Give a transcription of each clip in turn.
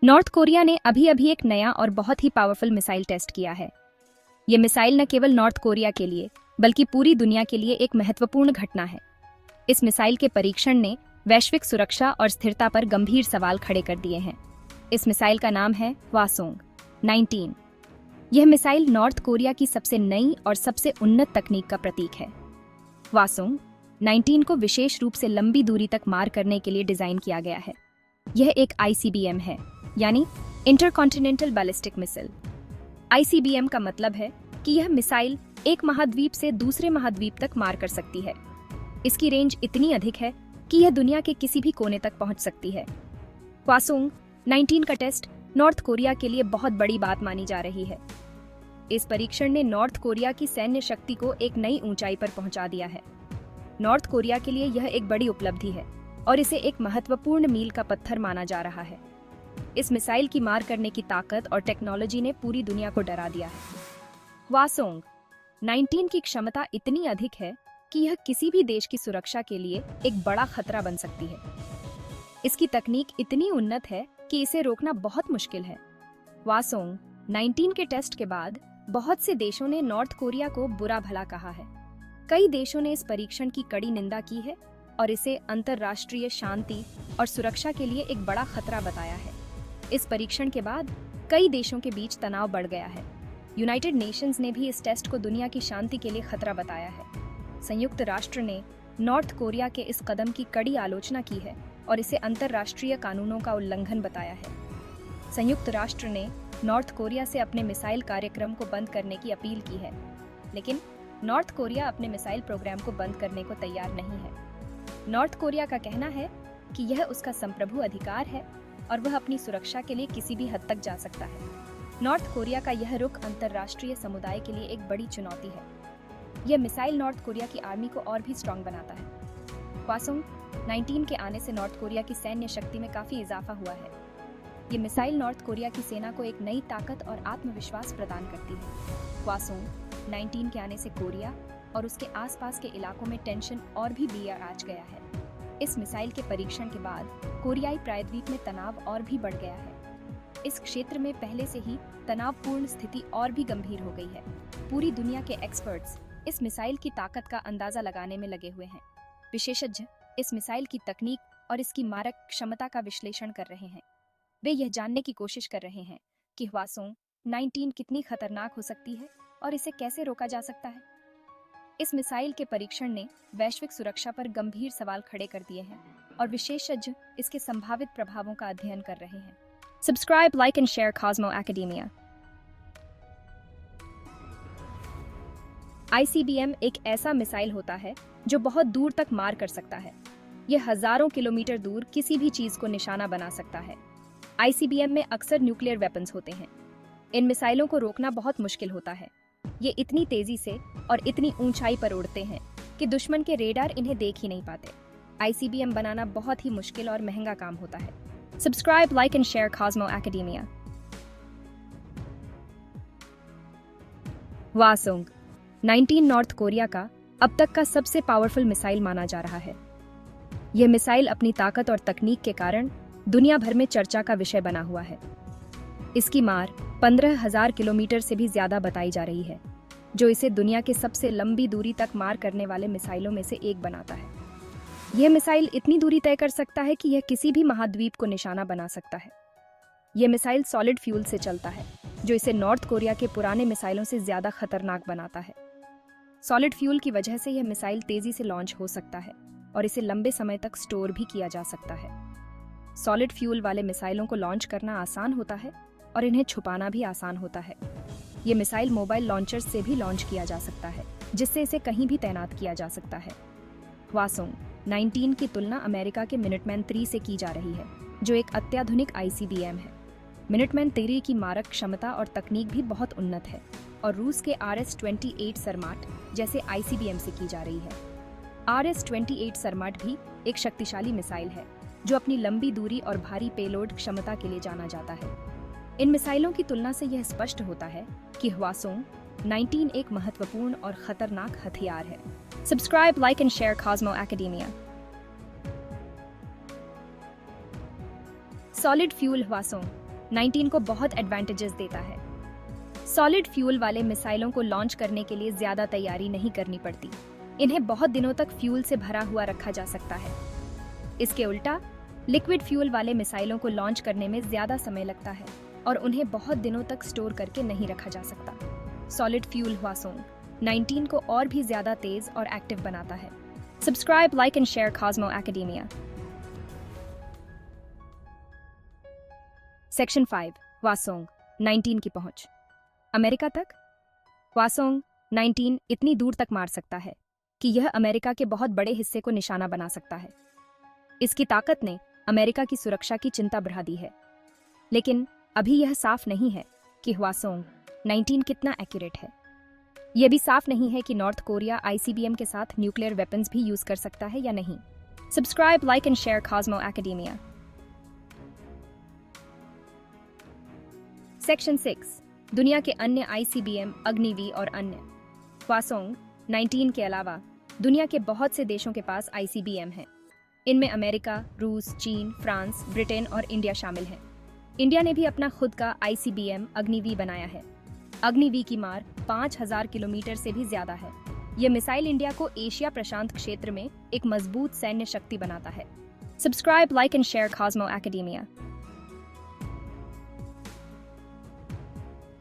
North Korea ने अभी अभी एक नया और बहुत ही पावरफुल मिसाइल टेस्ट किया है। ये मिसाइल न केवल नॉर्थ कोरिया के लिए बल्कि पूरी दुनिया के लिए एक महत्वपूर्ण घटना है। इस मिसाइल के परीक्षण ने वैश्विक सुरक्षा और स्थिरता पर गंभीर सवाल खड़े कर दिए हैं। इस मिसाइल का नाम है हवासोंग 19। यह मिसाइल नॉर्थ कोरिया की सबसे नई और सबसे उन्नत तकनीक का प्रतीक है। हवासोंग 19 को विशेष रूप से लंबी दूरी तक मार करने के लिए डिजाइन किया गया है। यह एक ICBM है, यानी इंटरकॉन्टिनेंटल बैलिस्टिक मिसाइल। ICBM का मतलब है कि यह मिसाइल एक महाद्वीप से दूसरे महाद्वीप तक मार कर सकती है। इसकी रेंज इतनी अधिक है कि यह दुनिया के किसी भी कोने तक पहुंच सकती है। हवासोंग 19 का टेस्ट नॉर्थ कोरिया के लिए बहुत बड़ी बात मानी जा रही है। इस परीक्षण ने नॉर्थ कोरिया की सैन्य शक्ति को एक नई ऊंचाई पर पहुंचा दिया है। नॉर्थ कोरिया के लिए यह एक बड़ी उपलब्धि है और इसे एक महत्वपूर्ण मील का पत्थर माना जा रहा है। इस मिसाइल की मार करने की ताकत और टेक्नोलॉजी ने पूरी दुनिया को डरा दिया है। हवासोंग 19 की क्षमता इतनी अधिक है कि यह किसी भी देश की सुरक्षा के लिए एक बड़ा खतरा बन सकती है। इसकी तकनीक इतनी उन्नत है कि इसे रोकना बहुत मुश्किल है। हवासोंग 19 के टेस्ट के बाद बहुत से देशों ने नॉर्थ कोरिया को बुरा भला कहा है। कई देशों ने इस परीक्षण की कड़ी निंदा की है और इसे अंतर्राष्ट्रीय शांति और सुरक्षा के लिए एक बड़ा खतरा बताया है। इस परीक्षण के बाद कई देशों के बीच तनाव बढ़ गया है। यूनाइटेड नेशंस ने भी इस टेस्ट को दुनिया की शांति के लिए खतरा बताया है। संयुक्त राष्ट्र ने नॉर्थ कोरिया के इस कदम की कड़ी आलोचना की है और इसे अंतर्राष्ट्रीय कानूनों का उल्लंघन बताया है। संयुक्त राष्ट्र ने नॉर्थ कोरिया से अपने मिसाइल कार्यक्रम को बंद करने की अपील की है, लेकिन नॉर्थ कोरिया अपने मिसाइल प्रोग्राम को बंद करने को तैयार नहीं है। नॉर्थ कोरिया का कहना है कि यह उसका संप्रभु अधिकार है और वह अपनी सुरक्षा के लिए किसी भी हद तक जा सकता है। नॉर्थ कोरिया का यह रुख अंतर्राष्ट्रीय समुदाय के लिए एक बड़ी चुनौती है। यह मिसाइल नॉर्थ कोरिया की आर्मी को और भी स्ट्रॉन्ग बनाता है। हवासोंग 19 के आने से नॉर्थ कोरिया की सैन्य शक्ति में काफी इजाफा हुआ है। ये मिसाइल नॉर्थ कोरिया की सेना को एक नई ताकत और आत्मविश्वास प्रदान करती है। हवासोंग 19 के आने से कोरिया और उसके आसपास के इलाकों में टेंशन और भी बढ़ गया है। इस मिसाइल के परीक्षण के बाद कोरियाई प्रायद्वीप में तनाव और भी बढ़ गया है। इस क्षेत्र में पहले से ही तनावपूर्ण स्थिति और भी गंभीर हो गई है। पूरी दुनिया के एक्सपर्ट्स इस मिसाइल की ताकत का अंदाजा लगाने में लगे हुए हैं। विशेषज्ञ इस मिसाइल की तकनीक और इसकी मारक क्षमता का विश्लेषण कर रहे हैं। वे यह जानने की कोशिश कर रहे हैं कि हवासोंग 19 कितनी खतरनाक हो सकती है और इसे कैसे रोका जा सकता है। इस मिसाइल के परीक्षण ने वैश्विक सुरक्षा पर गंभीर सवाल खड़े कर दिए हैं और विशेषज्ञ इसके संभावित प्रभावों का अध्ययन कर रहे हैं। Subscribe, like and share Cosmo academia. ICBM एक ऐसा मिसाइल होता है जो बहुत दूर तक मार कर सकता है। यह हजारों किलोमीटर दूर किसी भी चीज को निशाना बना सकता है। ICBM में अक्सर न्यूक्लियर वेपन्स होते हैं। इन मिसाइलों को रोकना बहुत मुश्किल होता है। ये इतनी तेजी से और इतनी ऊंचाई पर उड़ते हैं कि दुश्मन के रेडार इन्हें देख ही नहीं पाते। ICBM बनाना बहुत ही मुश्किल और महंगा काम होता है। Subscribe, like and share Cosmo academia. Hwasong 19 north Korea का अब तक का सबसे पावरफुल मिसाइल माना जा रहा है। यह मिसाइल अपनी ताकत और तकनीक के कारण दुनिया भर में चर्चा का विषय बना हुआ है। इसकी मार 15,000 किलोमीटर से भी ज्यादा बताई जा रही है, जो इसे दुनिया के सबसे लंबी दूरी तक मार करने वाले मिसाइलों में से एक बनाता है। यह मिसाइल इतनी दूरी तय कर सकता है कि यह किसी भी महाद्वीप को निशाना बना सकता है। यह मिसाइल सॉलिड फ्यूल से चलता है, जो इसे नॉर्थ कोरिया के पुराने मिसाइलों से ज्यादा खतरनाक बनाता है। सॉलिड फ्यूल की वजह से यह मिसाइल तेजी से लॉन्च हो सकता है और इसे लंबे समय तक स्टोर भी किया जा सकता है। सॉलिड फ्यूल वाले मिसाइलों को लॉन्च करना आसान होता है और इन्हें छुपाना भी आसान होता है। ये मिसाइल मोबाइल लॉन्चर्स से भी लॉन्च किया जा सकता है, जिससे इसे कहीं भी तैनात किया जा सकता है। हवासोंग 19 की तुलना अमेरिका के मिनटमैन 3 से की जा रही है, जो एक अत्याधुनिक ICBM है। मिनटमैन 3 की मारक क्षमता और तकनीक भी बहुत उन्नत है और रूस के RS-28 सरमाट जैसे ICBM से की जा रही है। RS-28 सरमाट भी एक शक्तिशाली मिसाइल है, जो अपनी लंबी दूरी और भारी पेलोड क्षमता के लिए जाना जाता है। इन मिसाइलों की तुलना से यह स्पष्ट होता है कि हवासोंग 19 एक महत्वपूर्ण और खतरनाक हथियार है। Subscribe, like and share Cosmo academia. Solid fuel Hwasong 19 को बहुत एडवांटेजेस देता है। सॉलिड फ्यूल वाले मिसाइलों को लॉन्च करने के लिए ज्यादा तैयारी नहीं करनी पड़ती। इन्हें बहुत दिनों तक फ्यूल से भरा हुआ रखा जा सकता है। इसके उल्टा लिक्विड फ्यूल वाले मिसाइलों को लॉन्च करने में ज्यादा समय लगता है और उन्हें बहुत दिनों तक स्टोर करके नहीं रखा जा सकता। सॉलिड फ्यूल हवासोंग 19 को और भी ज्यादा तेज और एक्टिव बनाता है। Subscribe, like and share Cosmo academia. Section 5 Hwasong 19 की पहुंच अमेरिका तक। हवासोंग 19 इतनी दूर तक मार सकता है कि यह अमेरिका के बहुत बड़े हिस्से को निशाना बना सकता है। इसकी ताकत ने अमेरिका की सुरक्षा की चिंता बढ़ा दी है, लेकिन अभी यह साफ नहीं है कि हवासोंग 19 कितना एक्यूरेट है। यह भी साफ नहीं है कि नॉर्थ कोरिया ICBM के साथ न्यूक्लियर वेपन्स भी यूज कर सकता है या नहीं। Subscribe, like and share Cosmo academia. Section 6 दुनिया के अन्य ICBM, अग्निवी और अन्य। हवासोंग 19 के अलावा दुनिया के बहुत से देशों के पास ICBM है। इनमें अमेरिका, रूस, चीन, फ्रांस, ब्रिटेन और इंडिया शामिल हैं। इंडिया ने भी अपना खुद का ICBM अग्निवी बनाया है। अग्निवी की मार 5000 किलोमीटर से भी ज्यादा है। यह मिसाइल इंडिया को एशिया प्रशांत क्षेत्र में एक मजबूत सैन्य शक्ति बनाता है। Subscribe, like and share Cosmo academia.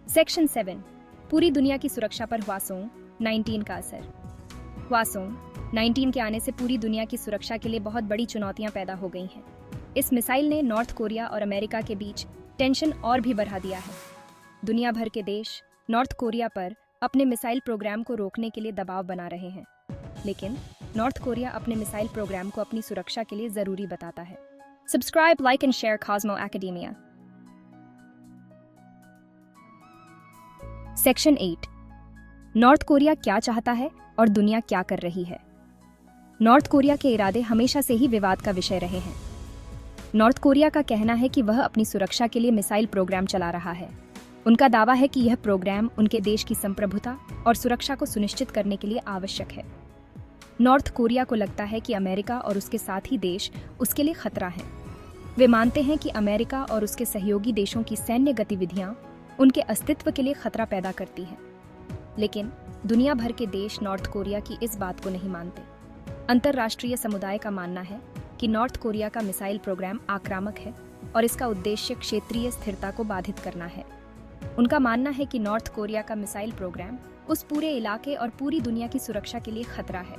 Section 7 पूरी दुनिया की सुरक्षा पर हवासोंग 19 का असर। हवासोंग 19 के आने से पूरी दुनिया की सुरक्षा के लिए बहुत बड़ी चुनौतियां पैदा हो गई हैं। इस मिसाइल ने नॉर्थ कोरिया और अमेरिका के बीच टेंशन और भी बढ़ा दिया है। दुनिया भर के देश नॉर्थ कोरिया पर अपने मिसाइल प्रोग्राम को रोकने के लिए दबाव बना रहे हैं, लेकिन नॉर्थ कोरिया अपने मिसाइल प्रोग्राम को अपनी सुरक्षा के लिए जरूरी बताता है। Subscribe, like and share Cosmo academia. Section 8 north Korea क्या चाहता है और दुनिया क्या कर रही है। नॉर्थ कोरिया के इरादे हमेशा से ही विवाद का विषय रहे हैं। नॉर्थ कोरिया का कहना है कि वह अपनी सुरक्षा के लिए मिसाइल प्रोग्राम चला रहा है। उनका दावा है कि यह प्रोग्राम उनके देश की संप्रभुता और सुरक्षा को सुनिश्चित करने के लिए आवश्यक है। नॉर्थ कोरिया को लगता है कि अमेरिका और उसके साथी देश उसके लिए खतरा हैं। वे मानते हैं कि अमेरिका और उसके सहयोगी देशों की सैन्य गतिविधियां उनके अस्तित्व के लिए खतरा पैदा करती हैं। लेकिन दुनिया भर के देश नॉर्थ कोरिया की इस बात को नहीं मानते। अंतर्राष्ट्रीय समुदाय का मानना है कि नॉर्थ कोरिया का मिसाइल प्रोग्राम आक्रामक है और इसका उद्देश्य क्षेत्रीय स्थिरता को बाधित करना है। उनका मानना है कि नॉर्थ कोरिया का मिसाइल प्रोग्राम उस पूरे इलाके और पूरी दुनिया की सुरक्षा के लिए खतरा है।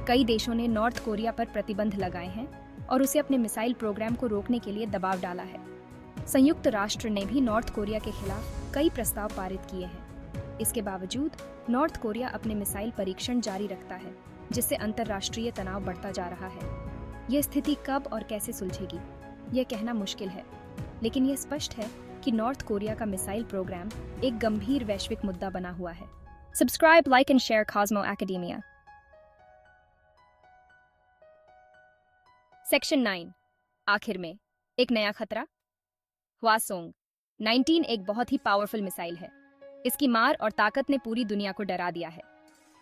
कई देशों ने नॉर्थ कोरिया पर प्रतिबंध लगाए हैं और उसे अपने मिसाइल प्रोग्राम को रोकने के लिए दबाव डाला है। संयुक्त राष्ट्र ने भी नॉर्थ कोरिया के खिलाफ कई प्रस्ताव पारित किए हैं। इसके बावजूद नॉर्थ कोरिया अपने मिसाइल परीक्षण जारी रखता है, जिससे अंतर्राष्ट्रीय तनाव बढ़ता जा रहा है। यह स्थिति कब और कैसे सुलझेगी, यह कहना मुश्किल है, लेकिन यह स्पष्ट है कि नॉर्थ कोरिया का मिसाइल प्रोग्राम एक गंभीर वैश्विक मुद्दा बना हुआ है। Subscribe, like and share Cosmo academia. Section 9 आखिर में एक नया खतरा। हवासोंग 19 एक बहुत ही पावरफुल मिसाइल है। इसकी मार और ताकत ने पूरी दुनिया को डरा दिया है।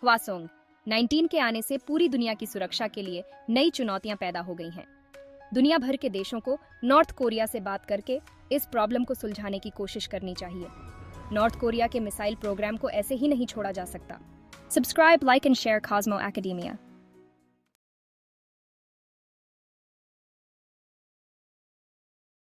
हवासोंग 19 के आने से पूरी दुनिया की सुरक्षा के लिए नई चुनौतियां पैदा हो गई हैं। दुनिया भर के देशों को नॉर्थ कोरिया से बात करके इस प्रॉब्लम को सुलझाने की कोशिश करनी चाहिए। नॉर्थ कोरिया के मिसाइल प्रोग्राम को ऐसे ही नहीं छोड़ा जा सकता। Subscribe, like and share Cosmo academia.